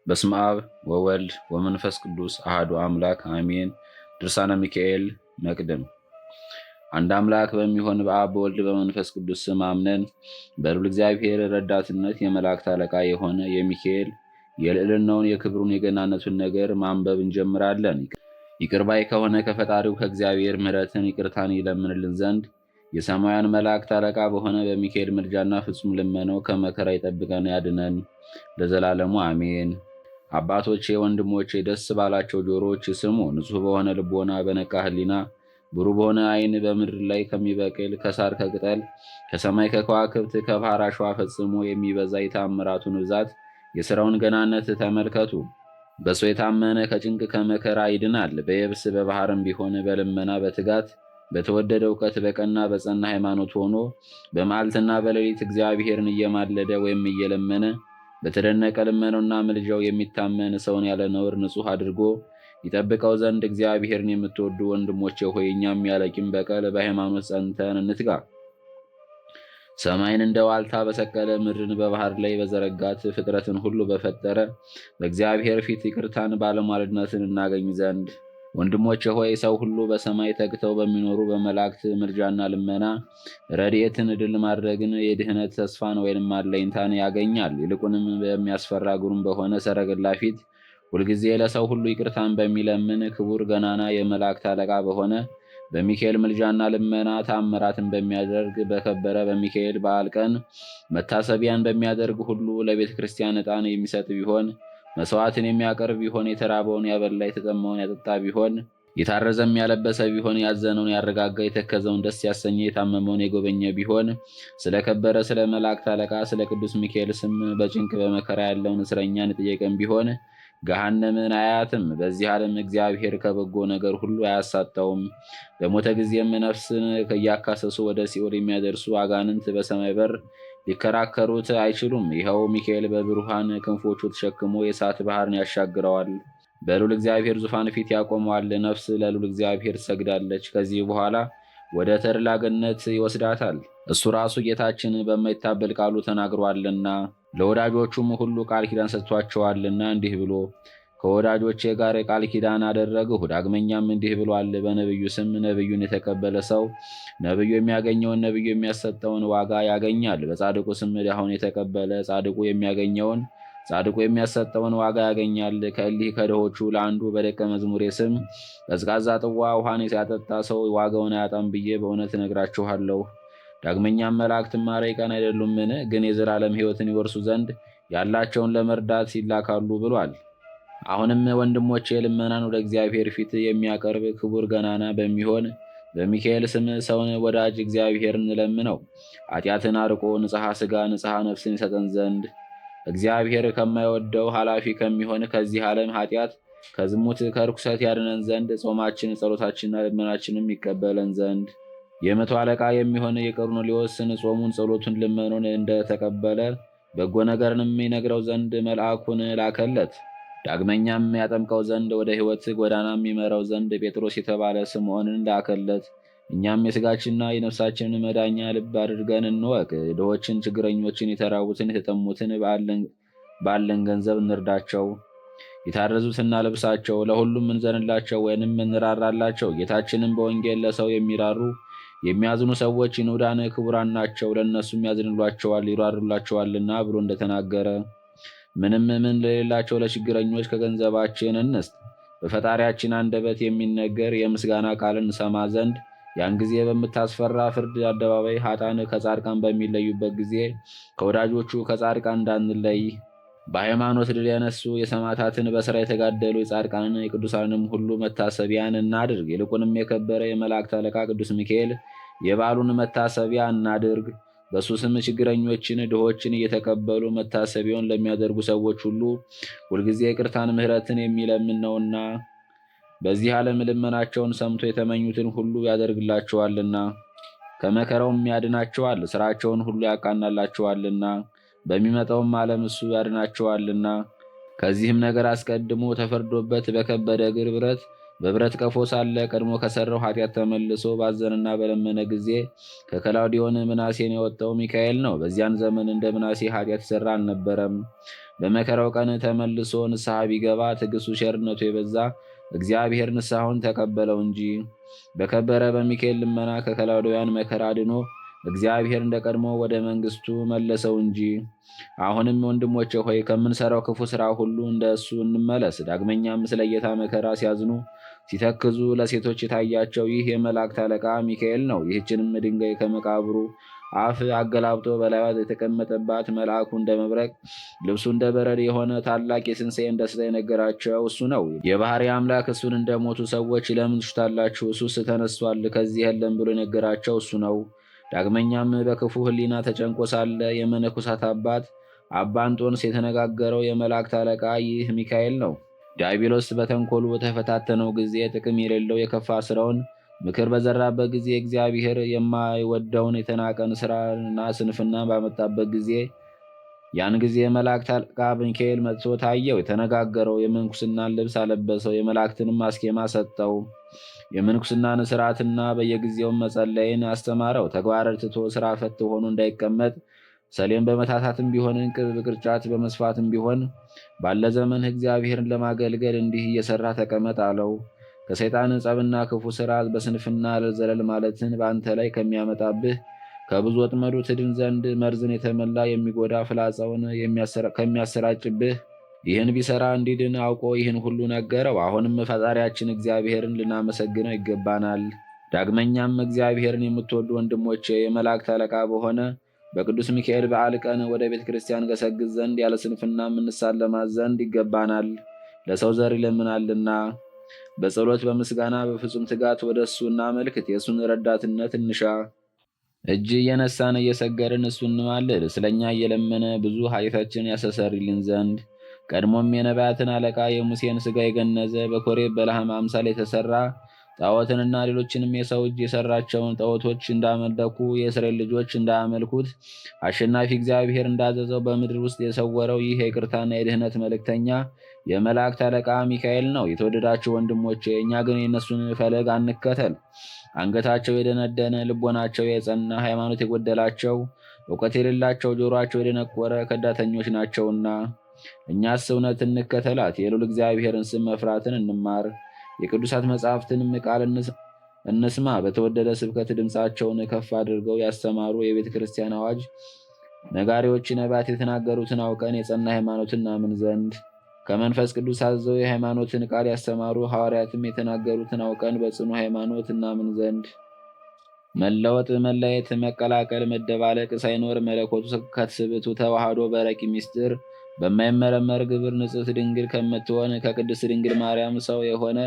በስመ አብ ወወልድ ወመንፈስ ቅዱስ አሐዱ አምላክ አሜን። ድርሳነ ሚካኤል መቅድም። አንድ አምላክ በሚሆን በአብ በወልድ በመንፈስ ቅዱስ ስም አምነን በልዑል እግዚአብሔር ረዳትነት የመላእክት አለቃ የሆነ የሚካኤል የልዕልናውን የክብሩን የገናነቱን ነገር ማንበብ እንጀምራለን። ይቅር ባይ ከሆነ ከፈጣሪው ከእግዚአብሔር ምሕረትን ይቅርታን ይለምንልን ዘንድ የሰማያን መላእክት አለቃ በሆነ በሚካኤል ምልጃና ፍጹም ልመናው ከመከራ ይጠብቀን ያድነን ለዘላለሙ አሜን። አባቶቼ ወንድሞቼ፣ ደስ ባላቸው ጆሮዎች ስሙ። ንጹሕ በሆነ ልቦና በነቃ ሕሊና ብሩህ በሆነ ዓይን በምድር ላይ ከሚበቅል ከሳር ከቅጠል ከሰማይ ከከዋክብት ከባሕር አሸዋ ፈጽሞ የሚበዛ የተአምራቱን ብዛት የሥራውን ገናነት ተመልከቱ። በሰው የታመነ ከጭንቅ ከመከራ ይድናል። በየብስ በባህርም ቢሆን በልመና በትጋት በተወደደ እውቀት በቀና በጸና ሃይማኖት ሆኖ በመዓልትና በሌሊት እግዚአብሔርን እየማለደ ወይም እየለመነ በተደነቀ ልመናውና ምልጃው የሚታመን ሰውን ያለ ነውር ንጹሕ አድርጎ ይጠብቀው ዘንድ እግዚአብሔርን የምትወዱ ወንድሞቼ ሆይ እኛም ያለ ቂም በቀል በሃይማኖት ጸንተን እንትጋ። ሰማይን እንደ ዋልታ በሰቀለ ምድርን በባህር ላይ በዘረጋት ፍጥረትን ሁሉ በፈጠረ በእግዚአብሔር ፊት ይቅርታን ባለሟልነትን እናገኝ ዘንድ ወንድሞቼ ሆይ ሰው ሁሉ በሰማይ ተግተው በሚኖሩ በመላእክት ምልጃና ልመና ረድኤትን ድል ማድረግን የድህነት ተስፋን ወይንም አለኝታን ያገኛል። ይልቁንም በሚያስፈራ ግሩም በሆነ ሰረገላ ፊት ሁልጊዜ ለሰው ሁሉ ይቅርታን በሚለምን ክቡር ገናና የመላእክት አለቃ በሆነ በሚካኤል ምልጃና ልመና ታምራትን በሚያደርግ በከበረ በሚካኤል በዓል ቀን መታሰቢያን በሚያደርግ ሁሉ ለቤተ ክርስቲያን ዕጣን የሚሰጥ ቢሆን መስዋዕትን የሚያቀርብ ቢሆን የተራበውን ያበላ የተጠማውን ያጠጣ ቢሆን የታረዘም ያለበሰ ቢሆን ያዘነውን ያረጋጋ የተከዘውን ደስ ያሰኘ የታመመውን የጎበኘ ቢሆን ስለከበረ ስለ መላእክት አለቃ ስለ ቅዱስ ሚካኤል ስም በጭንቅ በመከራ ያለውን እስረኛን የጠየቀም ቢሆን ገሃነምን አያትም። በዚህ ዓለም እግዚአብሔር ከበጎ ነገር ሁሉ አያሳጣውም። በሞተ ጊዜም ነፍስን ከያካሰሱ ወደ ሲኦል የሚያደርሱ አጋንንት በሰማይ በር ሊከራከሩት አይችሉም። ይኸው ሚካኤል በብሩሃን ክንፎቹ ተሸክሞ የእሳት ባህርን ያሻግረዋል፣ በልዑል እግዚአብሔር ዙፋን ፊት ያቆመዋል። ነፍስ ለልዑል እግዚአብሔር ትሰግዳለች። ከዚህ በኋላ ወደ ተድላ ገነት ይወስዳታል። እሱ ራሱ ጌታችን በማይታበል ቃሉ ተናግሯልና ለወዳጆቹም ሁሉ ቃል ኪዳን ሰጥቷቸዋልና እንዲህ ብሎ ከወዳጆቼ ጋር ቃል ኪዳን አደረግሁ። ዳግመኛም እንዲህ ብሏል፣ በነቢዩ ስም ነቢዩን የተቀበለ ሰው ነቢዩ የሚያገኘውን ነቢዩ የሚያሰጠውን ዋጋ ያገኛል። በጻድቁ ስም ድሃውን የተቀበለ ጻድቁ የሚያገኘውን ጻድቁ የሚያሰጠውን ዋጋ ያገኛል። ከእሊህ ከድሆቹ ለአንዱ በደቀ መዝሙሬ ስም ቀዝቃዛ ጥዋ ውሃን ሲያጠጣ ሰው ዋጋውን አያጣም ብዬ በእውነት እነግራችኋለሁ። ዳግመኛም መላእክትማ ረቂቃን አይደሉምን? ግን የዘላለም ሕይወትን ይወርሱ ዘንድ ያላቸውን ለመርዳት ይላካሉ ብሏል። አሁንም ወንድሞቼ ልመናን ወደ እግዚአብሔር ፊት የሚያቀርብ ክቡር ገናና በሚሆን በሚካኤል ስም ሰውን ወዳጅ እግዚአብሔርን ለምነው ኃጢአትን አርቆ ንጽሐ ሥጋ ንጽሐ ነፍስን ይሰጠን ዘንድ እግዚአብሔር ከማይወደው ኃላፊ ከሚሆን ከዚህ ዓለም ኃጢአት ከዝሙት ከርኩሰት ያድነን ዘንድ ጾማችን ጸሎታችንና ልመናችንም ይቀበለን ዘንድ የመቶ አለቃ የሚሆን የቀርሜሎስን ጾሙን ጸሎቱን ልመኑን እንደተቀበለ በጎ ነገርንም ይነግረው ዘንድ መልአኩን ላከለት። ዳግመኛም ያጠምቀው ዘንድ ወደ ሕይወት ጎዳናም ይመራው ዘንድ ጴጥሮስ የተባለ ስምዖንን ላከለት። እኛም የሥጋችንና የነፍሳችንን መዳኛ ልብ አድርገን እንወቅ። ድሆችን፣ ችግረኞችን፣ የተራቡትን፣ የተጠሙትን ባለን ገንዘብ እንርዳቸው። የታረዙትን እናልብሳቸው፣ ለሁሉም እንዘንላቸው ወይንም እንራራላቸው። ጌታችንም በወንጌል ለሰው የሚራሩ የሚያዝኑ ሰዎች ንዑዳን ክቡራን ናቸው፣ ለእነሱም ያዝንሏቸዋል ይራሩላቸዋልና ብሎ እንደተናገረ ምንም ምን ለሌላቸው ለችግረኞች ከገንዘባችን እንስጥ። በፈጣሪያችን አንደበት የሚነገር የምስጋና ቃልን እንሰማ ዘንድ ያን ጊዜ በምታስፈራ ፍርድ አደባባይ ኃጥአን ከጻድቃን በሚለዩበት ጊዜ ከወዳጆቹ ከጻድቃን እንዳንለይ በሃይማኖት ድል ያነሱ የሰማዕታትን በሥራ የተጋደሉ የጻድቃንን የቅዱሳንም ሁሉ መታሰቢያን እናድርግ። ይልቁንም የከበረ የመላእክት አለቃ ቅዱስ ሚካኤል የበዓሉን መታሰቢያ እናድርግ። በሱ ስም ችግረኞችን ድሆችን እየተቀበሉ መታሰቢያውን ለሚያደርጉ ሰዎች ሁሉ ሁልጊዜ ይቅርታን ምሕረትን የሚለምን ነውና በዚህ ዓለም ልመናቸውን ሰምቶ የተመኙትን ሁሉ ያደርግላቸዋልና ከመከራውም ያድናቸዋል። ሥራቸውን ሁሉ ያቃናላቸዋልና በሚመጣውም ዓለም እሱ ያድናቸዋልና። ከዚህም ነገር አስቀድሞ ተፈርዶበት በከበደ እግር ብረት በብረት ቀፎ ሳለ ቀድሞ ከሰራው ኃጢአት ተመልሶ ባዘንና በለመነ ጊዜ ከከላውዲዮን ምናሴን የወጣው ሚካኤል ነው። በዚያን ዘመን እንደ ምናሴ ኃጢአት የሠራ አልነበረም። በመከራው ቀን ተመልሶ ንስሐ ቢገባ ትዕግሥቱ ቸርነቱ የበዛ እግዚአብሔር ንስሐውን ተቀበለው እንጂ። በከበረ በሚካኤል ልመና ከከላውዲያን መከራ አድኖ እግዚአብሔር እንደ ቀድሞ ወደ መንግሥቱ መለሰው እንጂ። አሁንም ወንድሞቼ ሆይ ከምንሰራው ክፉ ሥራ ሁሉ እንደ እሱ እንመለስ። ዳግመኛም ስለ ጌታ መከራ ሲያዝኑ ሲተክዙ ለሴቶች የታያቸው ይህ የመላእክት አለቃ ሚካኤል ነው። ይህችንም ድንጋይ ከመቃብሩ አፍ አገላብጦ በላይዋ የተቀመጠባት መልአኩ እንደ መብረቅ ልብሱ እንደ በረድ የሆነ ታላቅ የትንሣኤን ደስታ የነገራቸው እሱ ነው። የባሕሪ አምላክ እሱን እንደሞቱ ሰዎች ለምን ትሹታላችሁ? እሱስ ተነስቷል፣ ከዚህ የለም ብሎ የነገራቸው እሱ ነው። ዳግመኛም በክፉ ሕሊና ተጨንቆ ሳለ የመነኮሳት አባት አባ እንጦንስ የተነጋገረው የመላእክት አለቃ ይህ ሚካኤል ነው። ዲያብሎስ በተንኮሉ በተፈታተነው ጊዜ ጥቅም የሌለው የከፋ ስራውን ምክር በዘራበት ጊዜ እግዚአብሔር የማይወደውን የተናቀን ስራና ስንፍና ባመጣበት ጊዜ ያን ጊዜ የመላእክት አለቃ ሚካኤል መጥቶ ታየው። የተነጋገረው የምንኩስናን ልብስ አለበሰው፣ የመላእክትንም አስኬማ ሰጠው። የምንኩስናን ስርዓትና በየጊዜውም መጸለይን አስተማረው። ተግባር ትቶ ስራ ፈት ሆኖ እንዳይቀመጥ ሰሌን በመታታትም ቢሆን እንቅብ ቅርጫት በመስፋትም ቢሆን ባለ ዘመን እግዚአብሔርን ለማገልገል እንዲህ እየሰራ ተቀመጥ አለው። ከሰይጣን ጸብና ክፉ ስራ በስንፍና ዘለል ማለትን በአንተ ላይ ከሚያመጣብህ ከብዙ ወጥመዱ ትድን ዘንድ መርዝን የተመላ የሚጎዳ ፍላጻውን ከሚያሰራጭብህ ይህን ቢሰራ እንዲድን አውቆ ይህን ሁሉ ነገረው። አሁንም ፈጣሪያችን እግዚአብሔርን ልናመሰግነው ይገባናል። ዳግመኛም እግዚአብሔርን የምትወዱ ወንድሞቼ የመላእክት አለቃ በሆነ በቅዱስ ሚካኤል በዓል ቀን ወደ ቤተ ክርስቲያን ገሰግስ ዘንድ ያለ ስንፍናም እንሳለማት ዘንድ ይገባናል። ለሰው ዘር ይለምናልና በጸሎት በምስጋና በፍጹም ትጋት ወደ እሱ እናመልክት። የእሱን ረዳትነት እንሻ። እጅ እየነሳን እየሰገርን እሱን እንማልድ። ስለኛ እየለመነ ብዙ ኃጢአታችንን ያስተሰርይልን ዘንድ ቀድሞም የነቢያትን አለቃ የሙሴን ሥጋ የገነዘ በኮሬብ በለዓም አምሳል የተሠራ ጣዖትንና ሌሎችንም የሰው እጅ የሠራቸውን ጣዖቶች እንዳመለኩ የእስራኤል ልጆች እንዳያመልኩት አሸናፊ እግዚአብሔር እንዳዘዘው በምድር ውስጥ የሰወረው ይህ የይቅርታና የድኅነት መልእክተኛ የመላእክት አለቃ ሚካኤል ነው። የተወደዳቸው ወንድሞቼ፣ እኛ ግን የእነሱን ፈለግ አንከተል። አንገታቸው የደነደነ ልቦናቸው የጸና ሃይማኖት የጎደላቸው እውቀት የሌላቸው ጆሮአቸው የደነቆረ ከዳተኞች ናቸውና እኛስ እውነት እንከተላት። የልዑል እግዚአብሔርን ስም መፍራትን እንማር። የቅዱሳት መጻሕፍትንም ቃል እንስማ። በተወደደ ስብከት ድምፃቸውን ከፍ አድርገው ያስተማሩ የቤተ ክርስቲያን አዋጅ ነጋሪዎች ነቢያት የተናገሩትን አውቀን የጸና ሃይማኖትን እናምን ዘንድ ከመንፈስ ቅዱስ አዘው የሃይማኖትን ቃል ያስተማሩ ሐዋርያትም የተናገሩትን አውቀን በጽኑ ሃይማኖት እናምን ዘንድ መለወጥ፣ መለየት፣ መቀላቀል፣ መደባለቅ ሳይኖር መለኮቱ ከትስብእቱ ተዋህዶ በረቂ ምስጢር በማይመረመር ግብር ንጽሕት ድንግል ከምትሆን ከቅድስት ድንግል ማርያም ሰው የሆነ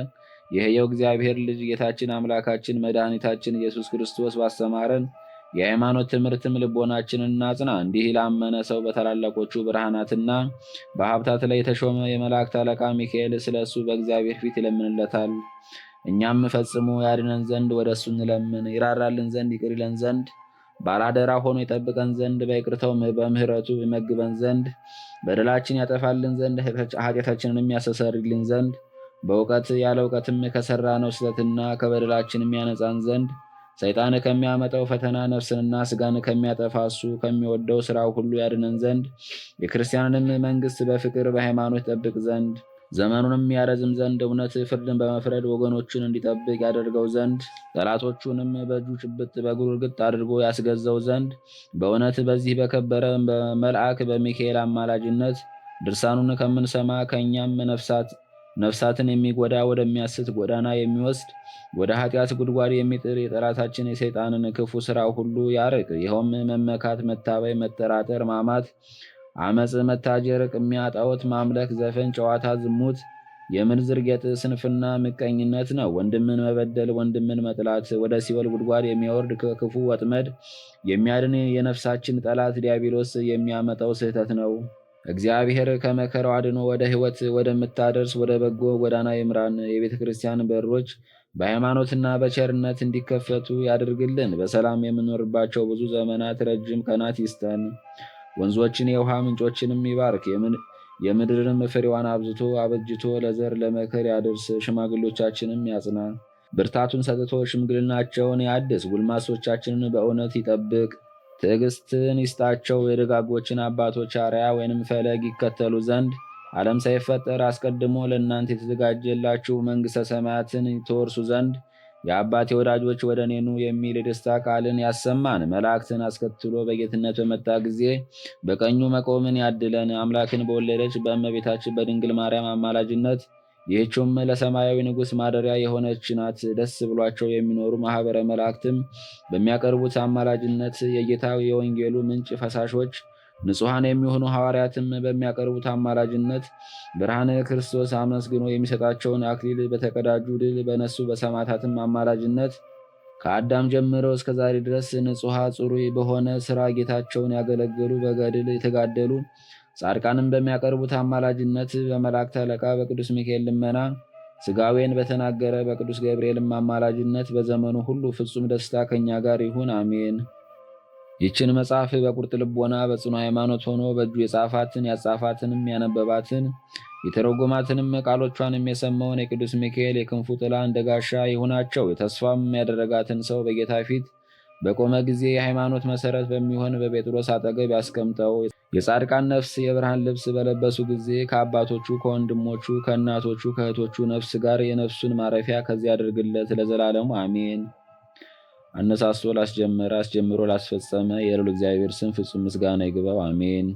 የሕያው እግዚአብሔር ልጅ ጌታችን አምላካችን መድኃኒታችን ኢየሱስ ክርስቶስ ባስተማረን የሃይማኖት ትምህርትም ልቦናችንን እናጽና። እንዲህ ላመነ ሰው በታላላቆቹ ብርሃናትና በሀብታት ላይ የተሾመ የመላእክት አለቃ ሚካኤል ስለ እሱ በእግዚአብሔር ፊት ይለምንለታል። እኛም ፈጽሞ ያድነን ዘንድ ወደ እሱ እንለምን። ይራራልን ዘንድ ይቅር ይለን ዘንድ ባላደራ ሆኖ ይጠብቀን ዘንድ በይቅርታው በምሕረቱ ይመግበን ዘንድ በደላችን ያጠፋልን ዘንድ ኃጢአታችንንም ያስተሰርይልን ዘንድ በእውቀት ያለ እውቀትም ከሠራነው ስህተትና ከበደላችንም ያነጻን ዘንድ ሰይጣን ከሚያመጣው ፈተና ነፍስንና ሥጋን ከሚያጠፋ እሱ ከሚወደው ሥራው ሁሉ ያድነን ዘንድ የክርስቲያንንም መንግሥት በፍቅር በሃይማኖት ጠብቅ ዘንድ ዘመኑንም ያረዝም ዘንድ እውነት ፍርድን በመፍረድ ወገኖቹን እንዲጠብቅ ያደርገው ዘንድ ጠላቶቹንም በእጁ ጭብጥ በእግሩ እርግጥ አድርጎ ያስገዛው ዘንድ በእውነት በዚህ በከበረ በመልአክ በሚካኤል አማላጅነት ድርሳኑን ከምንሰማ ከእኛም ነፍሳትን የሚጎዳ ወደሚያስት ጎዳና የሚወስድ ወደ ኃጢአት ጉድጓድ የሚጥር የጠላታችን የሰይጣንን ክፉ ሥራ ሁሉ ያርቅ። ይኸውም መመካት፣ መታበይ፣ መጠራጠር፣ ማማት፣ አመፅ፣ መታጀር፣ ቅሚያ፣ ጣዖት ማምለክ፣ ዘፈን፣ ጨዋታ፣ ዝሙት፣ የምንዝር ጌጥ፣ ስንፍና፣ ምቀኝነት ነው። ወንድምን መበደል፣ ወንድምን መጥላት ወደ ሲኦል ጉድጓድ የሚያወርድ ክፉ ወጥመድ የሚያድን የነፍሳችን ጠላት ዲያብሎስ የሚያመጣው ስህተት ነው። እግዚአብሔር ከመከራው አድኖ ወደ ሕይወት ወደምታደርስ ወደ በጎ ጎዳና ይምራን። የቤተ ክርስቲያን በሮች በሃይማኖትና በቸርነት እንዲከፈቱ ያድርግልን። በሰላም የምንኖርባቸው ብዙ ዘመናት ረጅም ቀናት ይስጠን። ወንዞችን የውሃ ምንጮችንም ይባርክ። የምድርንም ፍሬዋን አብዝቶ አበጅቶ ለዘር ለመከር ያድርስ። ሽማግሌዎቻችንም ያጽና፣ ብርታቱን ሰጥቶ ሽምግልናቸውን ያድስ። ጎልማሶቻችንን በእውነት ይጠብቅ፣ ትዕግስትን ይስጣቸው። የደጋጎችን አባቶች አርያ ወይንም ፈለግ ይከተሉ ዘንድ ዓለም ሳይፈጠር አስቀድሞ ለእናንተ የተዘጋጀላችሁ መንግሥተ ሰማያትን ትወርሱ ዘንድ የአባቴ ወዳጆች ወደ እኔ ኑ የሚል የደስታ ቃልን ያሰማን። መላእክትን አስከትሎ በጌትነት በመጣ ጊዜ በቀኙ መቆምን ያድለን። አምላክን በወለደች በእመቤታችን በድንግል ማርያም አማላጅነት ይህችም ለሰማያዊ ንጉሥ ማደሪያ የሆነች ናት። ደስ ብሏቸው የሚኖሩ ማኅበረ መላእክትም በሚያቀርቡት አማላጅነት የጌታ የወንጌሉ ምንጭ ፈሳሾች ንጹሐን የሚሆኑ ሐዋርያትም በሚያቀርቡት አማላጅነት ብርሃነ ክርስቶስ አመስግኖ የሚሰጣቸውን አክሊል በተቀዳጁ ድል በነሱ በሰማዕታትም አማላጅነት ከአዳም ጀምረው እስከ ዛሬ ድረስ ንጹሐ ጽሩይ በሆነ ሥራ ጌታቸውን ያገለገሉ በገድል የተጋደሉ ጻድቃንም በሚያቀርቡት አማላጅነት በመላእክት አለቃ በቅዱስ ሚካኤል ልመና ሥጋዌን በተናገረ በቅዱስ ገብርኤልም አማላጅነት በዘመኑ ሁሉ ፍጹም ደስታ ከእኛ ጋር ይሁን፣ አሜን። ይችን መጽሐፍ በቁርጥ ልቦና በጽኑ ሃይማኖት ሆኖ በእጁ የጻፋትን ያጻፋትንም ያነበባትን የተረጎማትንም ቃሎቿንም የሰማውን የቅዱስ ሚካኤል የክንፉ ጥላ እንደ ጋሻ ይሁናቸው። የተስፋም ያደረጋትን ሰው በጌታ ፊት በቆመ ጊዜ የሃይማኖት መሰረት በሚሆን በጴጥሮስ አጠገብ ያስቀምጠው። የጻድቃን ነፍስ የብርሃን ልብስ በለበሱ ጊዜ ከአባቶቹ ከወንድሞቹ ከእናቶቹ ከእህቶቹ ነፍስ ጋር የነፍሱን ማረፊያ ከዚያ ያድርግለት ለዘላለሙ አሜን። አነሳስቶ ላስጀመረ አስጀምሮ ላስፈጸመ የልዑል እግዚአብሔር ስም ፍጹም ምስጋና ይግባው፣ አሜን።